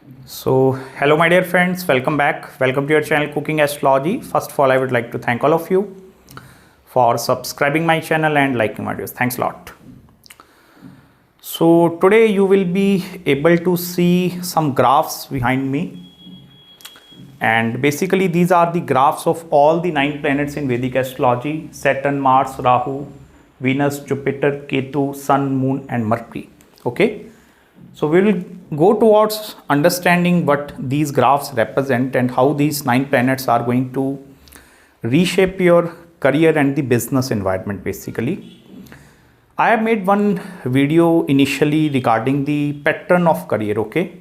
Hello my dear friends, welcome back. Welcome to your channel Cooking Astrology. First of all, I would like to thank all of you for subscribing my channel and liking my videos. Thanks a lot. So today you will be able to see some graphs behind me. And basically these are the graphs of all the 9 planets in Vedic Astrology: Saturn, Mars, Rahu, Venus, Jupiter, Ketu, Sun, Moon and Mercury. Okay. So we will go towards understanding what these graphs represent and how these 9 planets are going to reshape your career and the business environment basically. I have made one video initially regarding the pattern of career, okay.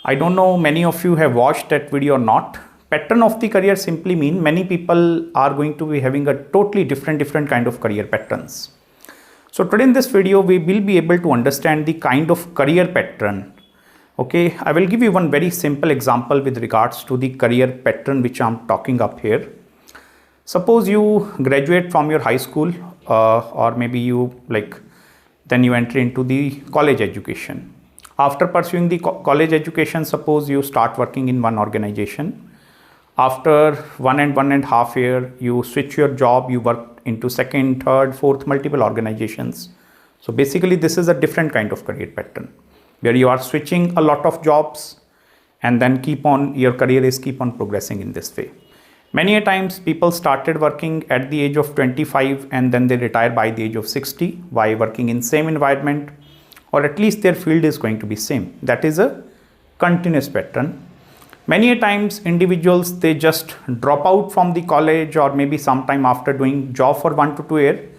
I don't know many of you have watched that video or not. Pattern of the career simply mean many people are going to be having a totally different kind of career patterns. So today in this video, we will be able to understand the kind of career pattern. Okay, I will give you one very simple example with regards to the career pattern which I'm talking up here. Suppose you graduate from your high school or maybe then you enter into the college education. After pursuing the college education, suppose you start working in one organization. After 1.5 years, you switch your job, you work into second, third, fourth, multiple organizations. So basically this is a different kind of career pattern where you are switching a lot of jobs and then your career is keep on progressing in this way. Many a times people started working at the age of 25 and then they retire by the age of 60 by working in same environment, or at least their field is going to be same. That is a continuous pattern. Many a times individuals, they just drop out from the college or maybe sometime after doing job for 1 to 2 years,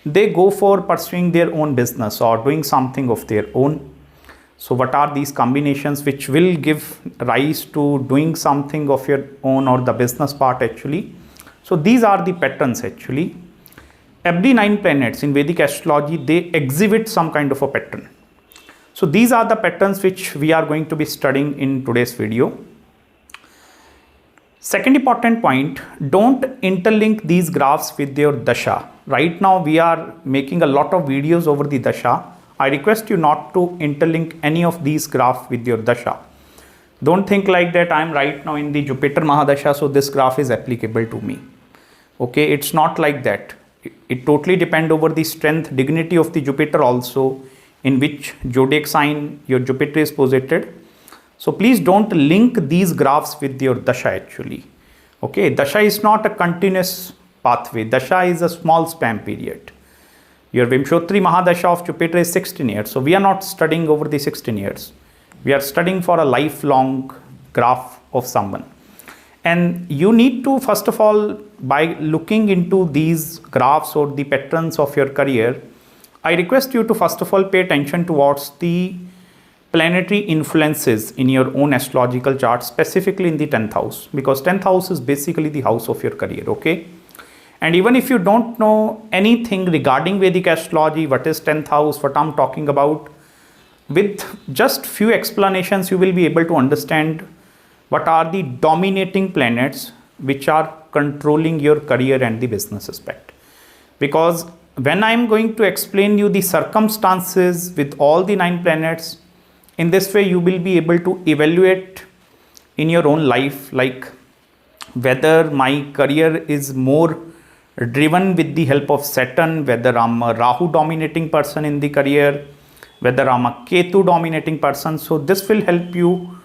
they go for pursuing their own business or doing something of their own. So what are these combinations which will give rise to doing something of your own or the business part actually? So these are the patterns actually. Every 9 planets in Vedic astrology, they exhibit some kind of a pattern. So these are the patterns which we are going to be studying in today's video. Second important point, don't interlink these graphs with your dasha. Right now we are making a lot of videos over the dasha. I request you not to interlink any of these graphs with your dasha. Don't think like that I am right now in the Jupiter Mahadasha, so this graph is applicable to me. Okay, it's not like that. It totally depends over the strength, dignity of the Jupiter also, in which zodiac sign your Jupiter is posited. So please don't link these graphs with your dasha actually. Okay, dasha is not a continuous pathway. Dasha is a small span period. Your Vimshotri Mahadasha of Jupiter is 16 years. So we are not studying over the 16 years. We are studying for a lifelong graph of someone. And you need to, first of all, by looking into these graphs or the patterns of your career, I request you to first of all pay attention towards the planetary influences in your own astrological chart, specifically in the 10th house, because 10th house is basically the house of your career, okay? And even if you don't know anything regarding Vedic astrology, what is 10th house, what I'm talking about, with just few explanations, you will be able to understand what are the dominating planets which are controlling your career and the business aspect. Because when I'm going to explain you the circumstances with all the 9 planets, in this way you will be able to evaluate in your own life, like whether my career is more driven with the help of Saturn, whether I'm a Rahu dominating person in the career, whether I'm a Ketu dominating person. So this will help you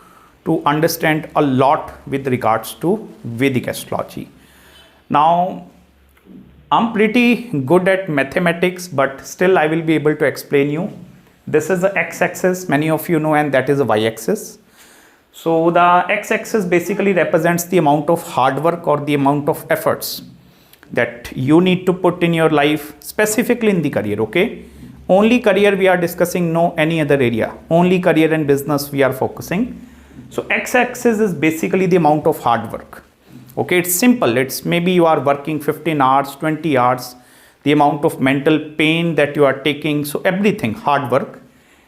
to understand a lot with regards to Vedic astrology. Now, I'm pretty good at mathematics, but still I will be able to explain you. This is the x-axis, many of you know, and that is the y-axis. So the x-axis basically represents the amount of hard work or the amount of efforts that you need to put in your life, specifically in the career, okay? Only career we are discussing, no any other area. Only career and business we are focusing. So x-axis is basically the amount of hard work. Okay, it's simple. It's maybe you are working 15 hours, 20 hours, the amount of mental pain that you are taking. So everything, hard work.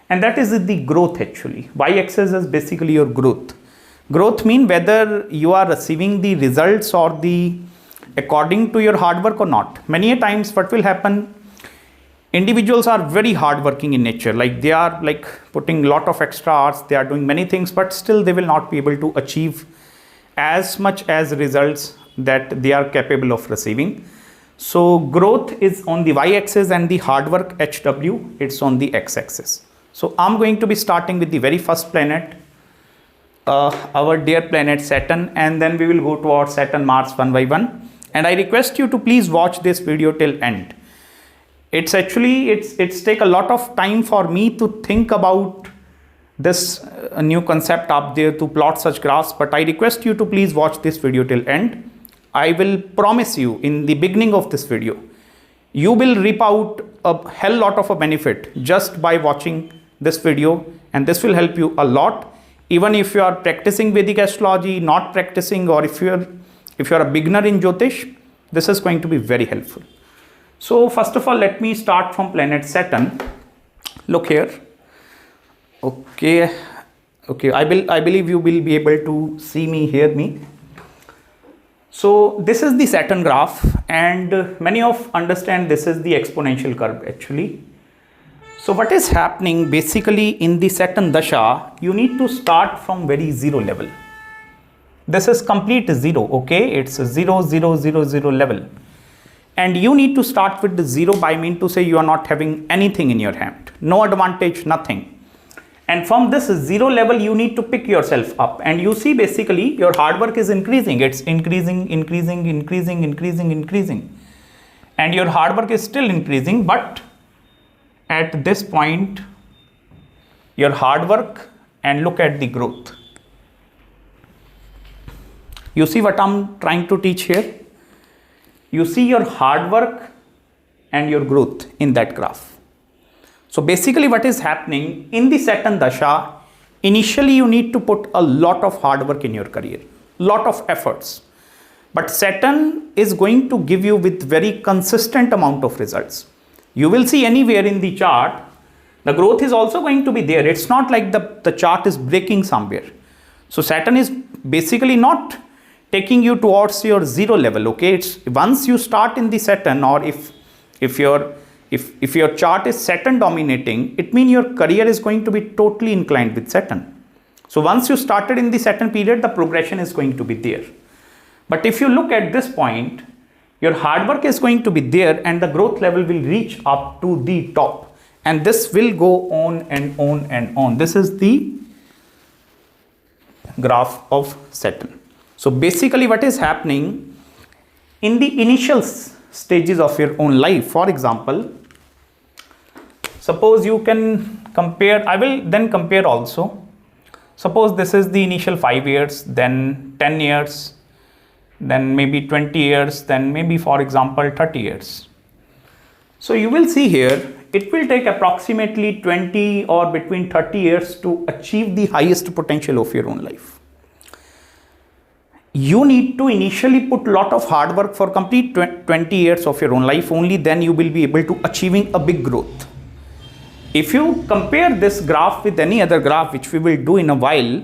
And that is the growth actually. Y-axis is basically your growth. Growth means whether you are receiving the results or the according to your hard work or not. Many a times what will happen, Individuals are very hardworking in nature, like they are like putting a lot of extra hours, they are doing many things, but still they will not be able to achieve as much as results that they are capable of receiving. So growth is on the y-axis and the hard work HW, it's on the x-axis. So I'm going to be starting with the very first planet, our dear planet Saturn, and then we will go to our Saturn Mars one by one. And I request you to please watch this video till end. It's actually, it's take a lot of time for me to think about this new concept up there to plot such graphs, but I request you to please watch this video till end. I will promise you in the beginning of this video, you will reap out a hell lot of a benefit just by watching this video, and this will help you a lot. Even if you are practicing Vedic astrology, not practicing, or if you're a beginner in Jyotish, this is going to be very helpful. So first of all, let me start from planet Saturn. Look here. Okay, I believe you will be able to see me, hear me. So this is the Saturn graph, and many of understand this is the exponential curve actually. So what is happening basically in the Saturn Dasha, you need to start from very zero level. This is complete zero, okay? It's 0, 0, 0, 0 level. And you need to start with the zero by mean to say you are not having anything in your hand. No advantage, nothing. And from this zero level, you need to pick yourself up. And you see basically your hard work is increasing. It's increasing, increasing, increasing, increasing, increasing. And your hard work is still increasing, but at this point, your hard work and look at the growth. You see what I'm trying to teach here? You see your hard work and your growth in that graph. So basically what is happening in the Saturn Dasha, initially you need to put a lot of hard work in your career, lot of efforts. But Saturn is going to give you with very consistent amount of results. You will see anywhere in the chart, the growth is also going to be there. It's not like the chart is breaking somewhere. So Saturn is basically not taking you towards your zero level, okay? It's once you start in the Saturn, or if your chart is Saturn dominating, it means your career is going to be totally inclined with Saturn. So once you started in the Saturn period, the progression is going to be there. But if you look at this point, your hard work is going to be there and the growth level will reach up to the top. And this will go on and on and on. This is the graph of Saturn. So basically what is happening in the initial stages of your own life, for example, suppose you can compare, I will then compare also. Suppose this is the initial 5 years, then 10 years, then maybe 20 years, then maybe for example 30 years. So you will see here, it will take approximately 20 or between 30 years to achieve the highest potential of your own life. You need to initially put a lot of hard work for complete 20 years of your own life, only then you will be able to achieving a big growth. If you compare this graph with any other graph, which we will do in a while,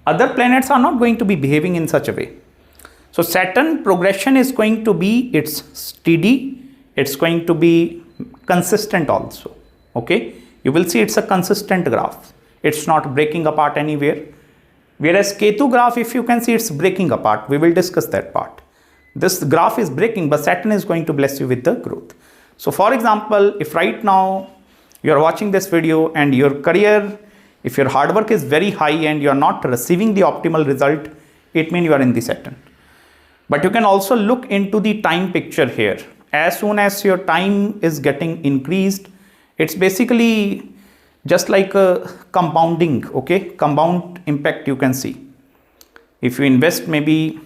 other planets are not going to be behaving in such a way. So Saturn progression is going to be, it's steady, it's going to be consistent also, okay? You will see it's a consistent graph. It's not breaking apart anywhere. Whereas Ketu graph, if you can see, it's breaking apart. We will discuss that part. This graph is breaking, but Saturn is going to bless you with the growth. So for example, if right now you are watching this video and your career, if your hard work is very high and you are not receiving the optimal result, it means you are in the Saturn. But you can also look into the time picture here. As soon as your time is getting increased, it's basically just like a compounding, okay? Compound impact you can see. If you invest maybe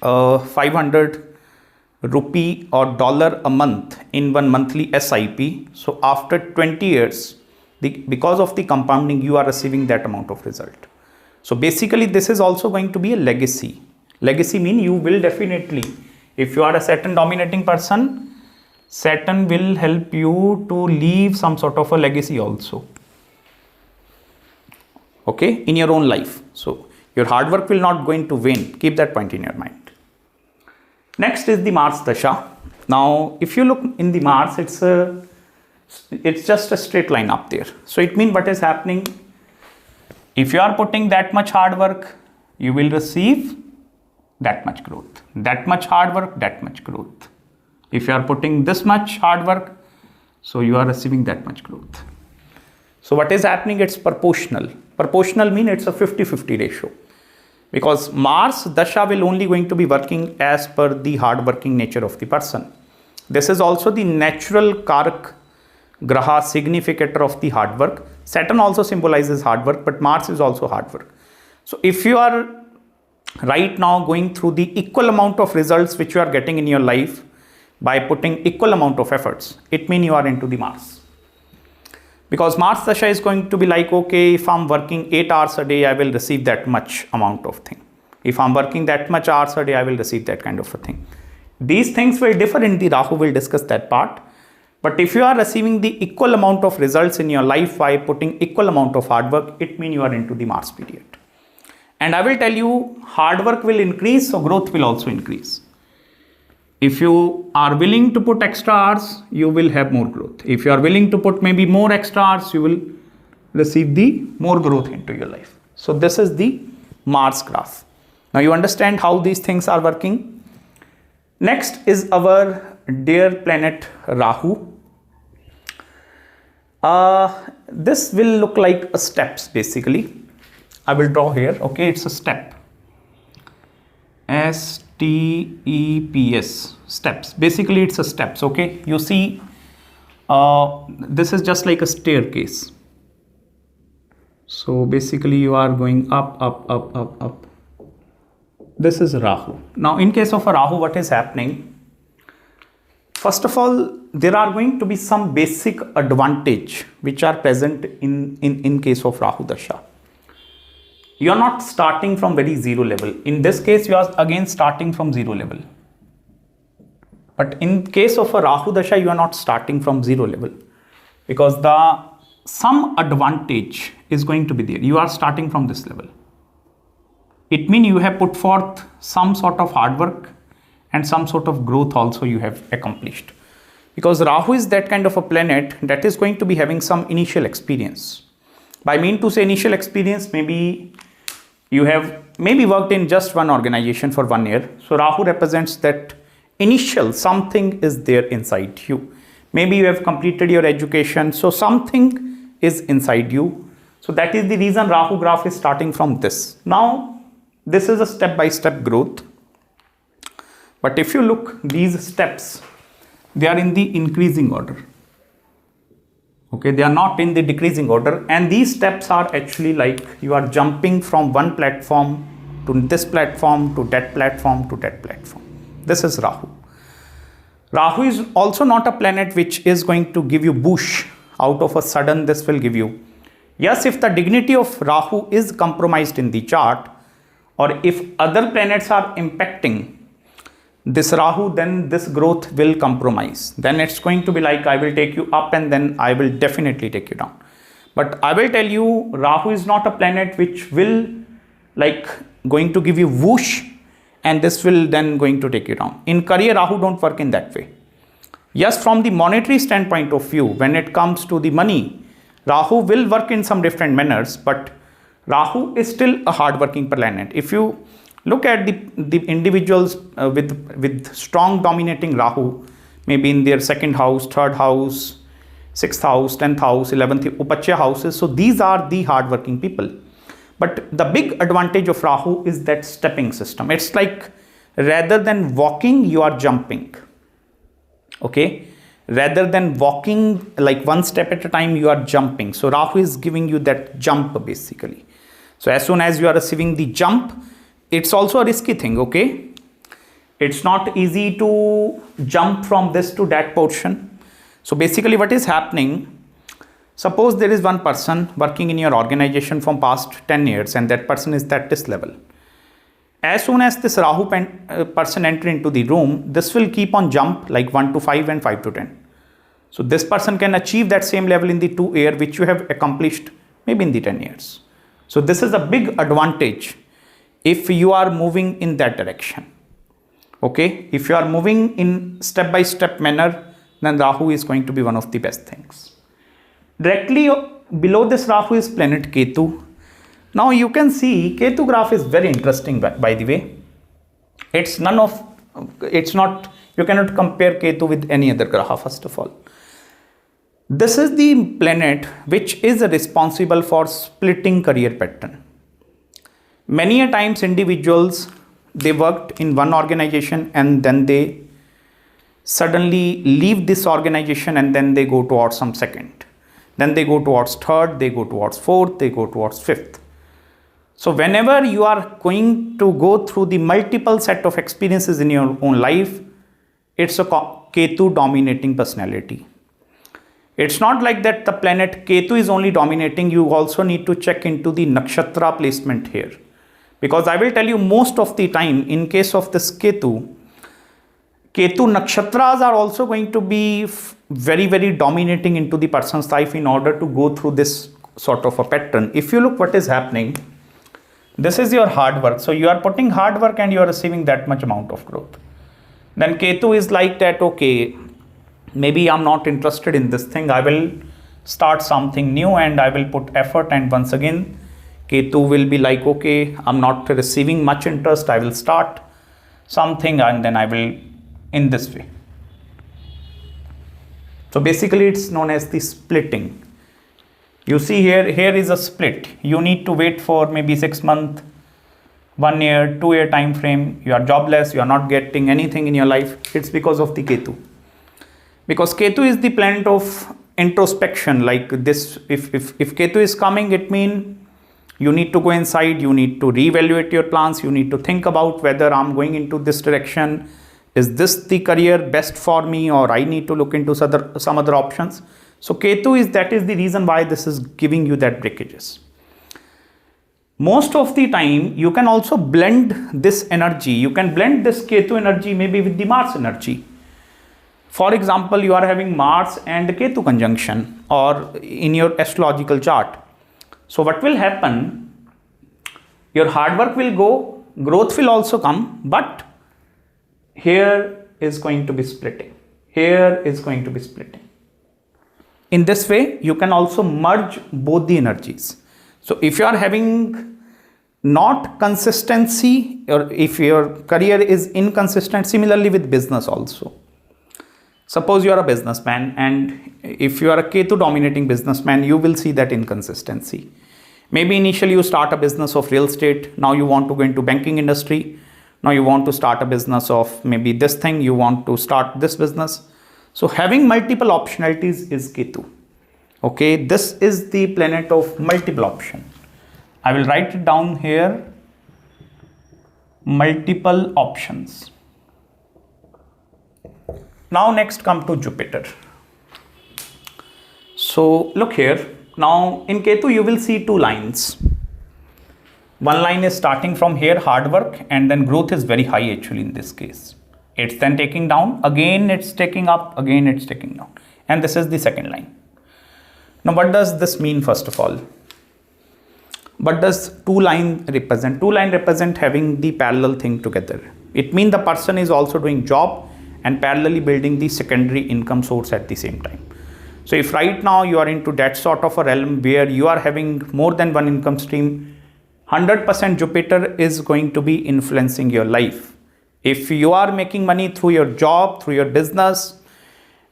500 rupee or dollar a month in one monthly SIP, so after 20 years, because of the compounding, you are receiving that amount of result. So basically, this is also going to be a legacy. Legacy means you will definitely, if you are a Saturn dominating person, Saturn will help you to leave some sort of a legacy also, okay, in your own life. So your hard work will not going to wane. Keep that point in your mind. Next is the Mars Dasha. Now, if you look in the Mars, it's It's just a straight line up there. So it means what is happening? If you are putting that much hard work, you will receive that much growth. That much hard work, that much growth. If you are putting this much hard work, so you are receiving that much growth. So what is happening? It's proportional. Proportional means it's a 50-50 ratio. Because Mars Dasha will only going to be working as per the hard working nature of the person. This is also the natural Karak Graha significator of the hard work. Saturn also symbolizes hard work, but Mars is also hard work. So if you are right now going through the equal amount of results which you are getting in your life by putting equal amount of efforts, it means you are into the Mars. Because Mars Dasha is going to be like, okay, if I'm working 8 hours a day, I will receive that much amount of thing. If I'm working that much hours a day, I will receive that kind of a thing. These things will differ in the Rahu, will discuss that part. But if you are receiving the equal amount of results in your life by putting equal amount of hard work, it means you are into the Mars period. And I will tell you, hard work will increase, so growth will also increase. If you are willing to put extra hours, you will have more growth. If you are willing to put maybe more extra hours, you will receive the more growth into your life. So this is the Mars graph. Now you understand how these things are working. Next is our dear planet Rahu. This will look like a steps basically. I will draw here. Okay, it's a step. STEPS, steps. Basically, it's a steps. Okay, you see, this is just like a staircase. So basically, you are going up, up, up, up, up. This is Rahu. Now, in case of a Rahu, what is happening? First of all, there are going to be some basic advantage which are present in case of Rahu Dasha. You are not starting from very zero level. In this case, you are again starting from zero level. But in case of a Rahu Dasha, you are not starting from zero level. Because some advantage is going to be there. You are starting from this level. It means you have put forth some sort of hard work and some sort of growth also you have accomplished. Because Rahu is that kind of a planet that is going to be having some initial experience. By mean to say initial experience, maybe you have worked in just one organization for 1 year. So Rahu represents that initial something is there inside you. Maybe you have completed your education. So something is inside you. So that is the reason Rahu graph is starting from this. Now, this is a step-by-step growth. But if you look, these steps, they are in the increasing order. Okay, they are not in the decreasing order, and these steps are actually like you are jumping from one platform to this platform to that platform to that platform. This is Rahu. Rahu is also not a planet which is going to give you boosh out of a sudden. This will give you. Yes, if the dignity of Rahu is compromised in the chart, or if other planets are impacting this Rahu, then this growth will compromise. Then it's going to be like I will take you up and then I will definitely take you down. But I will tell you, Rahu is not a planet which will like going to give you whoosh and this will then going to take you down. In career, Rahu don't work in that way. Yes, from the monetary standpoint of view, when it comes to the money, Rahu will work in some different manners, but Rahu is still a hard-working planet. If you look at the individuals with strong dominating Rahu, maybe in their second house, third house, sixth house, 10th house, 11th, Upachya houses. So these are the hard-working people. But the big advantage of Rahu is that stepping system. It's like rather than walking, you are jumping. Okay. Rather than walking like one step at a time, you are jumping. So Rahu is giving you that jump basically. So as soon as you are receiving the jump, it's also a risky thing, okay? It's not easy to jump from this to that portion. So basically what is happening, suppose there is one person working in your organization from past 10 years and that person is at this level. As soon as this Rahu person enter into the room, this will keep on jump like 1 to 5 and 5 to 10. So this person can achieve that same level in the 2 year which you have accomplished maybe in the 10 years. So this is a big advantage if you are moving in that direction. Okay, if you are moving in step-by-step manner, then Rahu is going to be one of the best things. Directly below this Rahu is planet Ketu. Now you can see Ketu graph is very interesting, by the way. It's not, you cannot compare Ketu with any other graha first of all. This is the planet which is responsible for splitting career pattern. Many a times individuals, they worked in one organization and then they suddenly leave this organization and then they go towards some second. Then they go towards third, they go towards fourth, they go towards fifth. So whenever you are going to go through the multiple set of experiences in your own life, it's a Ketu dominating personality. It's not like that the planet Ketu is only dominating. You also need to check into the nakshatra placement here. Because I will tell you most of the time in case of this Ketu nakshatras are also going to be very, very dominating into the person's life in order to go through this sort of a pattern. If you look what is happening, this is your hard work. So you are putting hard work and you are receiving that much amount of growth. Then Ketu is like that, okay, maybe I'm not interested in this thing. I will start something new and I will put effort, and once again, Ketu will be like, okay, I'm not receiving much interest. I will start something and then I will in this way. So basically it's known as the splitting. You see here is a split. You need to wait for maybe 6 months, 1 year, 2 year time frame. You are jobless. You are not getting anything in your life. It's because of the Ketu. Because Ketu is the planet of introspection. Like this, if Ketu is coming, it means you need to go inside. You need to reevaluate your plans. You need to think about whether I'm going into this direction. Is this the career best for me, or I need to look into some other options? So Ketu that is the reason why this is giving you that breakages. Most of the time, you can also blend this energy. You can blend this Ketu energy maybe with the Mars energy. For example, you are having Mars and Ketu conjunction or in your astrological chart. So what will happen? Your hard work will go, growth will also come, but here is going to be splitting. Here is going to be splitting. In this way, you can also merge both the energies. So if you are having not consistency, or if your career is inconsistent, similarly with business also. Suppose you are a businessman, and if you are a Ketu dominating businessman, you will see that inconsistency. Maybe initially you start a business of real estate. Now you want to go into banking industry. Now you want to start a business of maybe this thing. You want to start this business. So having multiple optionalities is Ketu. Okay, this is the planet of multiple option. I will write it down here. Multiple options. Now next come to Jupiter. So look here. Now in Ketu you will see two lines. One line is starting from here, hard work, and then growth is very high actually in this case. It's then taking down, again it's taking up, again it's taking down. And this is the second line. Now what does this mean first of all? What does two line represent? Two line represent having the parallel thing together. It means the person is also doing job and parallelly building the secondary income source at the same time. So if right now you are into that sort of a realm where you are having more than one income stream, 100% Jupiter is going to be influencing your life. If you are making money through your job, through your business,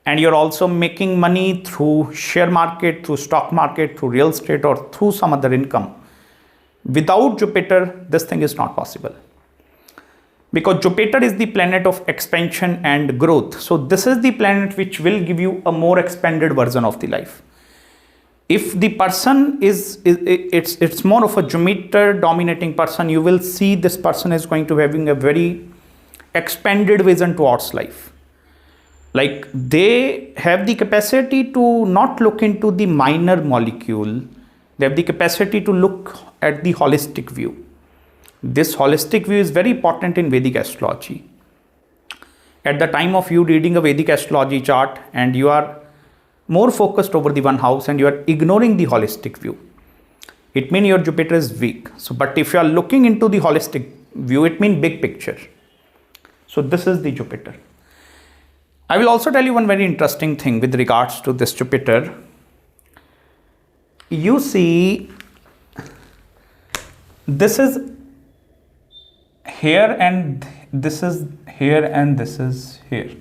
and you're also making money through share market, through stock market, through real estate, or through some other income, without Jupiter, this thing is not possible. Because Jupiter is the planet of expansion and growth. So this is the planet which will give you a more expanded version of the life. If the person it's more of a Jupiter dominating person, you will see this person is going to having a very expanded vision towards life. Like they have the capacity to not look into the minor molecule. They have the capacity to look at the holistic view. This holistic view is very important in Vedic astrology. At the time of you reading a Vedic astrology chart and you are more focused over the one house and you are ignoring the holistic view, it means your Jupiter is weak. So, but if you are looking into the holistic view, it means big picture. So this is the Jupiter. I will also tell you one very interesting thing with regards to this Jupiter. You see, this is here and this is here and this is here.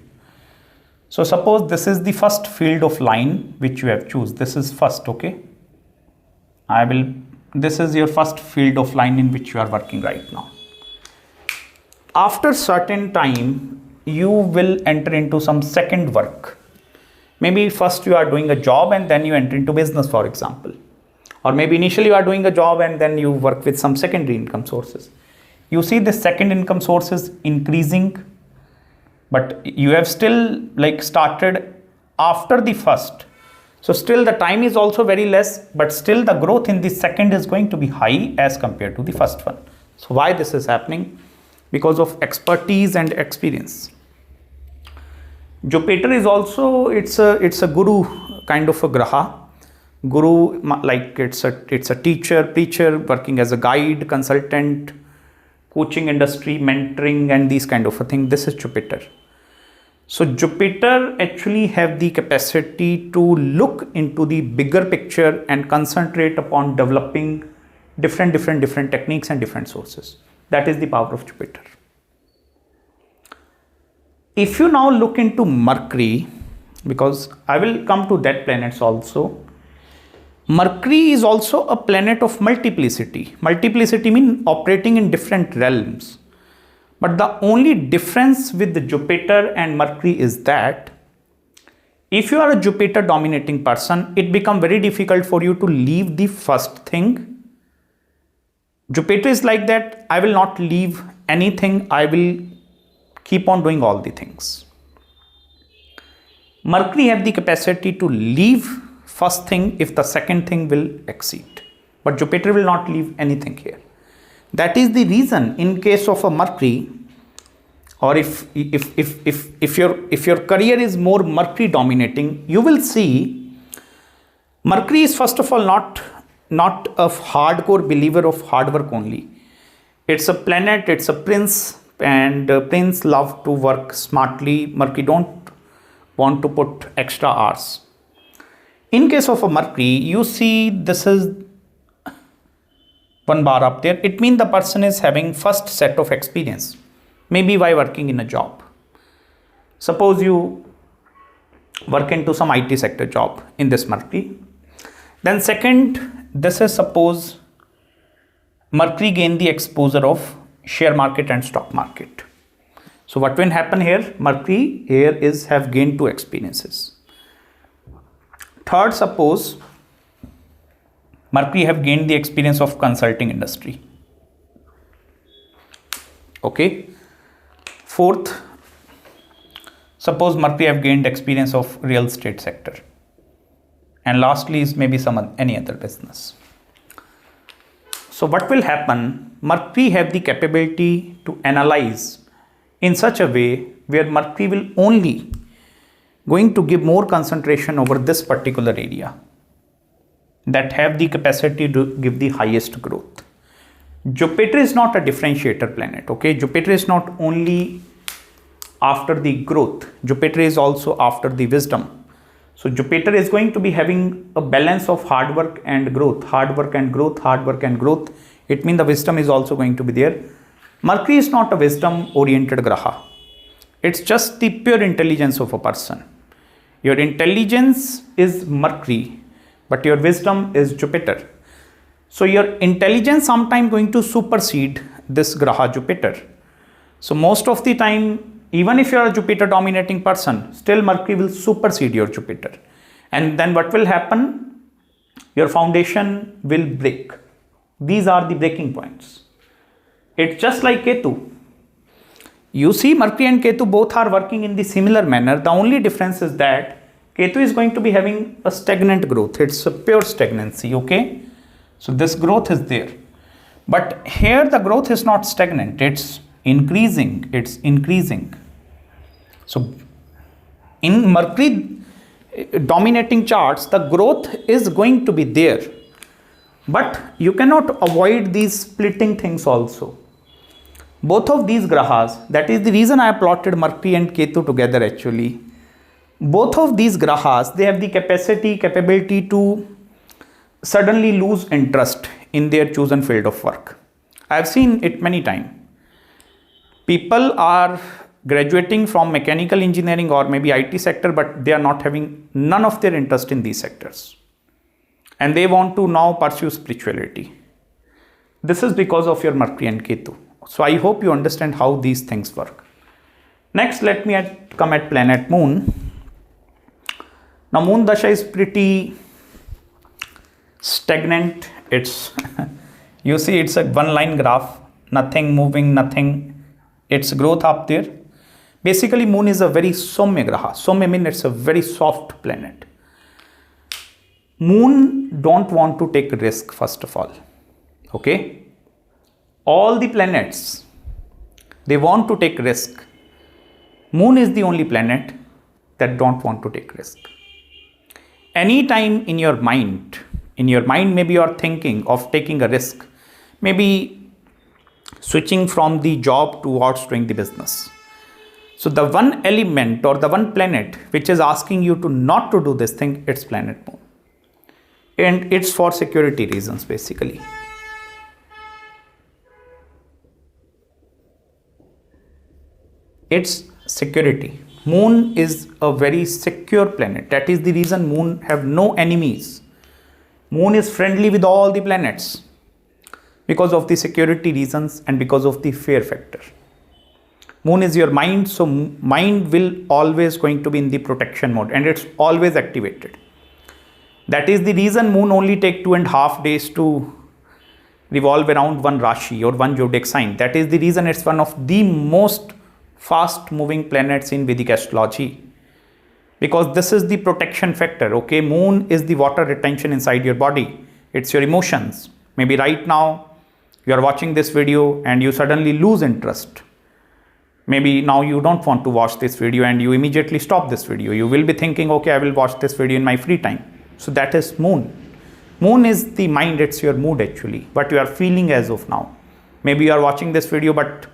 So suppose this is the first field of line which you have choose. This is first, okay? This is your first field of line in which you are working right now. After certain time, you will enter into some second work. Maybe first you are doing a job and then you enter into business, for example. Or maybe initially you are doing a job and then you work with some secondary income sources. You see the second income sources increasing, but you have still like started after the first. So still the time is also very less, but still the growth in the second is going to be high as compared to the first one. So why this is happening? Because of expertise and experience. Jupiter is also, it's a guru kind of a graha. Guru, like it's a teacher, preacher, working as a guide, consultant, coaching industry, mentoring, and these kind of a thing. This is Jupiter. So Jupiter actually have the capacity to look into the bigger picture and concentrate upon developing different techniques and different sources. That is the power of Jupiter. If you now look into Mercury, because I will come to that planets also. Mercury is also a planet of multiplicity. Multiplicity means operating in different realms. But the only difference with the Jupiter and Mercury is that if you are a Jupiter dominating person, it becomes very difficult for you to leave the first thing. Jupiter is like that. I will not leave anything. I will keep on doing all the things. Mercury have the capacity to leave first thing if the second thing will exceed. But Jupiter will not leave anything here. That is the reason in case of a Mercury, or if your career is more Mercury dominating, you will see Mercury is first of all not a hardcore believer of hard work only. It's a planet, it's a prince, and prince love to work smartly. Mercury don't want to put extra hours. In case of a Mercury, you see this is one bar up there. It means the person is having first set of experience, maybe by working in a job. Suppose you work into some IT sector job in this Mercury. Then second, this is suppose Mercury gain the exposure of share market and stock market. So what will happen here? Mercury here is have gained 2 experiences. Third, suppose Mercury have gained the experience of consulting industry. Okay. Fourth, suppose Mercury have gained experience of real estate sector. And lastly is maybe any other business. So what will happen? Mercury have the capability to analyze in such a way where Mercury will only going to give more concentration over this particular area that have the capacity to give the highest growth. Jupiter is not a differentiator planet, okay? Jupiter is not only after the growth, Jupiter is also after the wisdom. So Jupiter is going to be having a balance of hard work and growth, hard work and growth, hard work and growth. It means the wisdom is also going to be there. Mercury is not a wisdom oriented graha. It's just the pure intelligence of a person. Your intelligence is Mercury, but your wisdom is Jupiter. So your intelligence sometime going to supersede this graha Jupiter. So most of the time, even if you are a Jupiter dominating person, still Mercury will supersede your Jupiter. And then what will happen? Your foundation will break. These are the breaking points. It's just like Ketu. You see Mercury and Ketu both are working in the similar manner. The only difference is that Ketu is going to be having a stagnant growth. It's a pure stagnancy, okay? So this growth is there. But here the growth is not stagnant. It's increasing. It's increasing. So in Mercury dominating charts, the growth is going to be there. But you cannot avoid these splitting things also. Both of these grahas, that is the reason I plotted Mercury and Ketu together actually. Both of these grahas, they have the capability to suddenly lose interest in their chosen field of work. I have seen it many times. People are graduating from mechanical engineering or maybe IT sector, but they are not having none of their interest in these sectors. And they want to now pursue spirituality. This is because of your Mercury and Ketu. So I hope you understand how these things work. Next, let me come at planet Moon. Now Moon Dasha is pretty stagnant. It's you see it's a one line graph, nothing moving, nothing. It's growth up there. Basically Moon is a very Soumya graha. Soumya means it's a very soft planet. Moon don't want to take risk first of all. Okay. All the planets, they want to take risk. Moon is the only planet that don't want to take risk. Anytime in your mind maybe you are thinking of taking a risk, maybe switching from the job towards doing the business. So the one element or the one planet which is asking you to not to do this thing, it's planet Moon. And it's for security reasons basically. It's security. Moon is a very secure planet. That is the reason Moon have no enemies. Moon is friendly with all the planets because of the security reasons and because of the fear factor. Moon is your mind, so mind will always going to be in the protection mode and it's always activated. That is the reason Moon only take 2.5 days to revolve around one Rashi or one zodiac sign. That is the reason it's one of the most fast moving planets in Vedic astrology, because this is the protection factor. Okay, Moon is the water retention inside your body. It's your emotions. Maybe right now you are watching this video and you suddenly lose interest. Maybe now you don't want to watch this video and you immediately stop this video. You will be thinking, okay, I will watch this video in my free time. So that is Moon. Moon is the mind, it's your mood actually, what you are feeling as of now. Maybe you are watching this video, but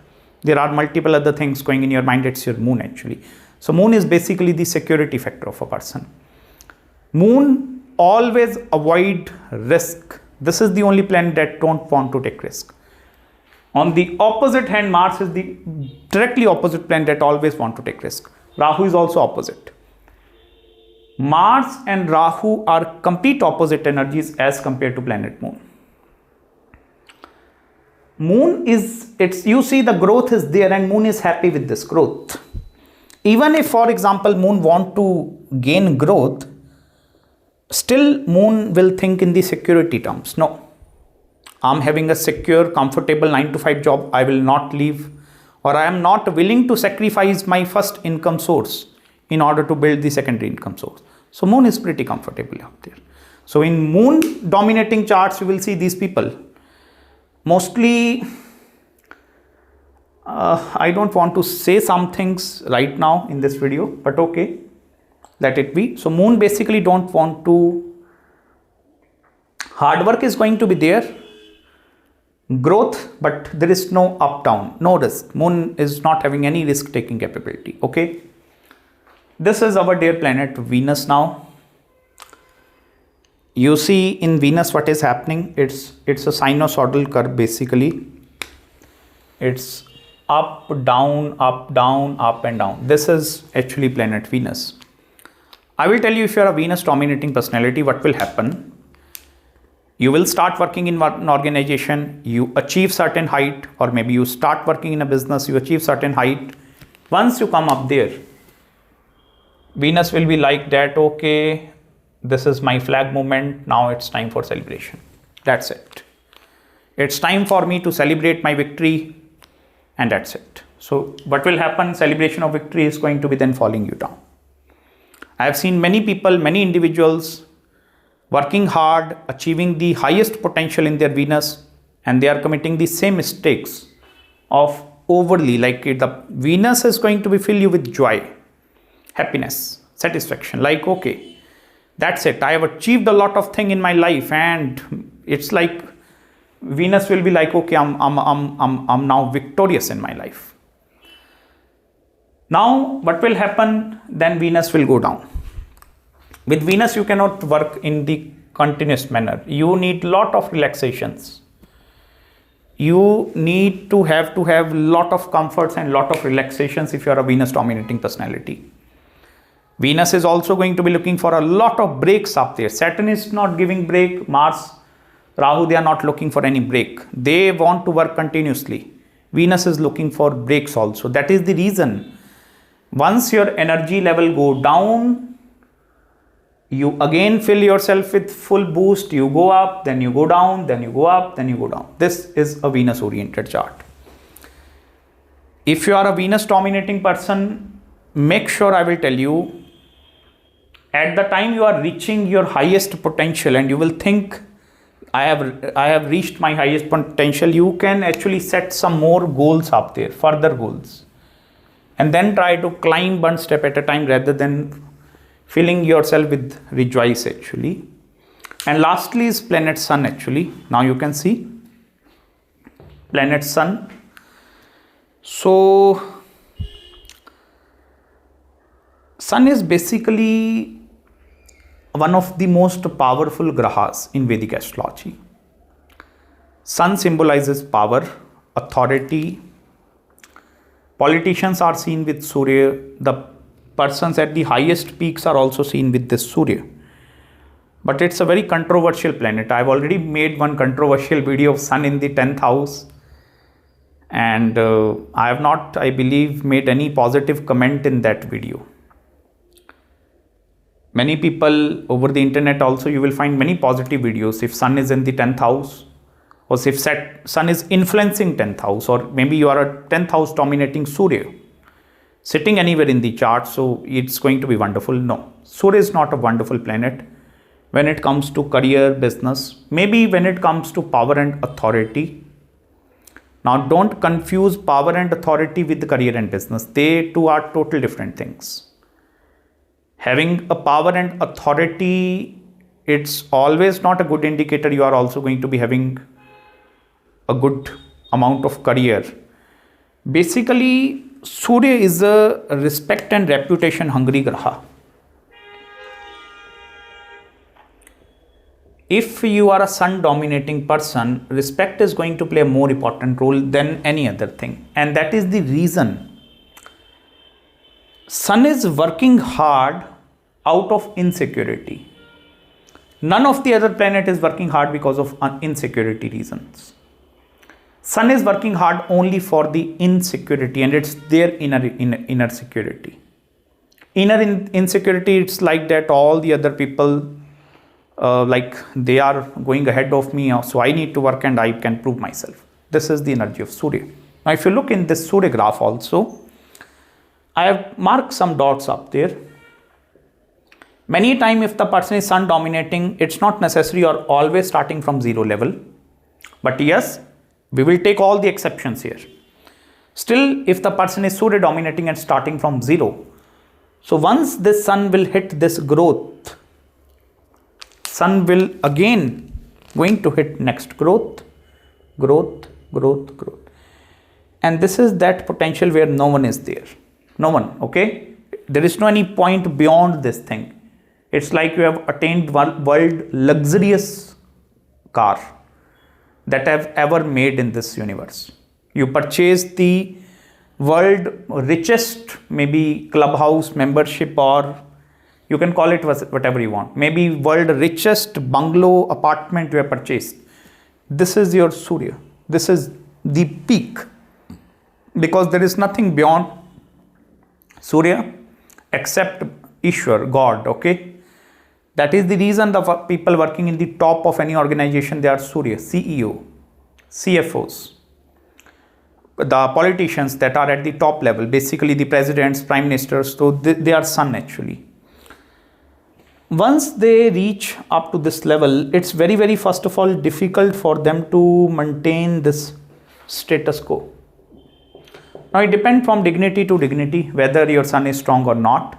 there are multiple other things going in your mind, it's your Moon actually. So Moon is basically the security factor of a person. Moon always avoid risk. This is the only planet that don't want to take risk. On the opposite hand, Mars is the directly opposite planet that always want to take risk. Rahu is also opposite. Mars and Rahu are complete opposite energies as compared to planet Moon. Moon is, you see the growth is there and Moon is happy with this growth. Even if, for example, Moon want to gain growth, still Moon will think in the security terms. No, I'm having a secure, comfortable 9-to-5 job. I will not leave, or I am not willing to sacrifice my first income source in order to build the secondary income source. So Moon is pretty comfortable out there. So in Moon dominating charts, you will see these people. Mostly, I don't want to say some things right now in this video, but okay, let it be. So Moon basically don't want to, hard work is going to be there, growth, but there is no up down, no risk. Moon is not having any risk taking capability. Okay, this is our dear planet Venus now. You see in Venus what is happening, it's a sinusoidal curve basically. It's up, down, up, down, up and down. This is actually planet Venus. I will tell you, if you are a Venus dominating personality, what will happen. You will start working in one organization, you achieve certain height, or maybe you start working in a business, you achieve certain height. Once you come up there, Venus will be like that, okay, this is my flag movement, now it's time for celebration. That's it. It's time for me to celebrate my victory, and that's it. So what will happen, celebration of victory is going to be then falling you down. I have seen many people, many individuals working hard, achieving the highest potential in their Venus, and they are committing the same mistakes of overly, like the Venus is going to be fill you with joy, happiness, satisfaction, like okay, that's it, I have achieved a lot of things in my life, and it's like Venus will be like, okay, I'm now victorious in my life. Now what will happen? Then Venus will go down. With Venus you cannot work in the continuous manner. You need lot of relaxations. You need to have lot of comforts and lot of relaxations if you are a Venus dominating personality. Venus is also going to be looking for a lot of breaks up there. Saturn is not giving break. Mars, Rahu, they are not looking for any break. They want to work continuously. Venus is looking for breaks also. That is the reason. Once your energy level go down, you again fill yourself with full boost. You go up, then you go down, then you go up, then you go down. This is a Venus oriented chart. If you are a Venus dominating person, make sure, I will tell you, at the time you are reaching your highest potential and you will think, I have reached my highest potential, you can actually set some more goals up there, further goals. And then try to climb one step at a time rather than filling yourself with rejoice actually. And lastly is planet Sun actually. Now you can see planet Sun. So Sun is basically one of the most powerful grahas in Vedic astrology. Sun symbolizes power, authority. Politicians are seen with Surya. The persons at the highest peaks are also seen with this Surya. But it's a very controversial planet. I've already made one controversial video of Sun in the 10th house. And I have not, I believe, made any positive comment in that video. Many people over the internet also, you will find many positive videos if Sun is in the 10th house, or if Sun is influencing 10th house, or maybe you are a 10th house dominating Surya, sitting anywhere in the chart, so it's going to be wonderful. No, Surya is not a wonderful planet when it comes to career, business, maybe when it comes to power and authority. Now don't confuse power and authority with career and business. They two are total different things. Having a power and authority, it's always not a good indicator you are also going to be having a good amount of career. Basically, Surya is a respect and reputation hungry graha. If you are a Sun dominating person, respect is going to play a more important role than any other thing. And that is the reason Sun is working hard out of insecurity. None of the other planet is working hard because of insecurity reasons. Sun is working hard only for the insecurity, and it's their inner security. Inner insecurity, it's like that all the other people, like they are going ahead of me, so I need to work and I can prove myself. This is the energy of Surya. Now if you look in this Surya graph also, I have marked some dots up there. Many times if the person is Sun dominating, it's not necessary or always starting from zero level. But yes, we will take all the exceptions here. Still, if the person is Surya dominating and starting from zero, so once this Sun will hit this growth, Sun will again going to hit next growth. And this is that potential where no one is there. No one, okay? There is no any point beyond this thing. It's like you have attained world luxurious car that have ever made in this universe. You purchase the world richest, maybe clubhouse membership, or you can call it whatever you want. Maybe world richest bungalow apartment you have purchased. This is your Surya. This is the peak. Because there is nothing beyond Surya except Ishwar, God, okay? That is the reason the people working in the top of any organization, they are Surya, CEO, CFOs. The politicians that are at the top level, basically the presidents, prime ministers, so they are Sun actually. Once they reach up to this level, it's very first of all difficult for them to maintain this status quo. Now it depends from dignity to dignity whether your Sun is strong or not.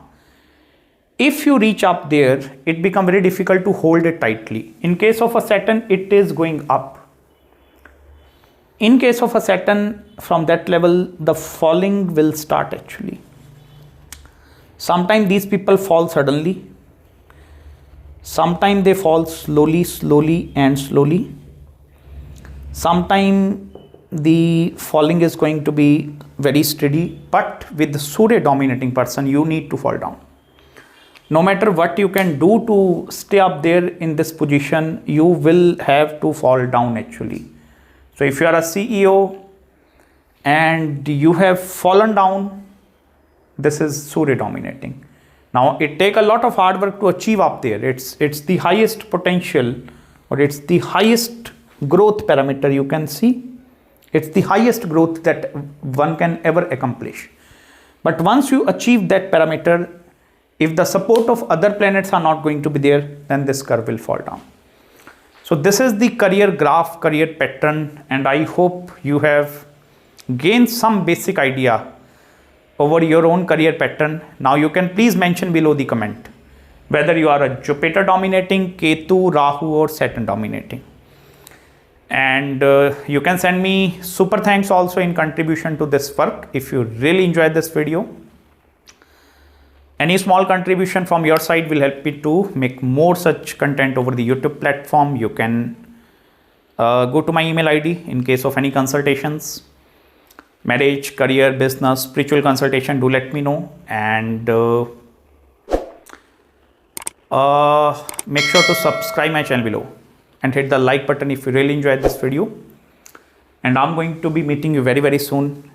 If you reach up there, it becomes very difficult to hold it tightly. In case of a Saturn, it is going up. In case of a Saturn, from that level, the falling will start actually. Sometimes these people fall suddenly, sometimes they fall slowly and slowly. Sometimes the falling is going to be very steady, but with the Surya dominating person, you need to fall down. No matter what you can do to stay up there in this position, you will have to fall down actually. So if you are a CEO and you have fallen down, this is Surya dominating. Now it take a lot of hard work to achieve up there. It's the highest potential, or it's the highest growth parameter you can see. It's the highest growth that one can ever accomplish. But once you achieve that parameter, if the support of other planets are not going to be there, then this curve will fall down. So this is the career graph, career pattern, and I hope you have gained some basic idea over your own career pattern. Now you can please mention below the comment whether you are a Jupiter dominating, Ketu, Rahu or Saturn dominating. And you can send me super thanks also in contribution to this work if you really enjoyed this video. Any small contribution from your side will help me to make more such content over the YouTube platform. You can go to my email ID in case of any consultations. Marriage, career, business, spiritual consultation, do let me know. And make sure to subscribe my channel below and hit the like button if you really enjoyed this video. And I'm going to be meeting you very soon.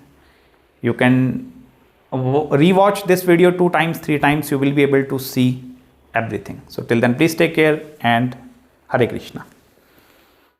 You can rewatch this video 2 times, 3 times. You will be able to see everything. So till then, please take care and Hare Krishna.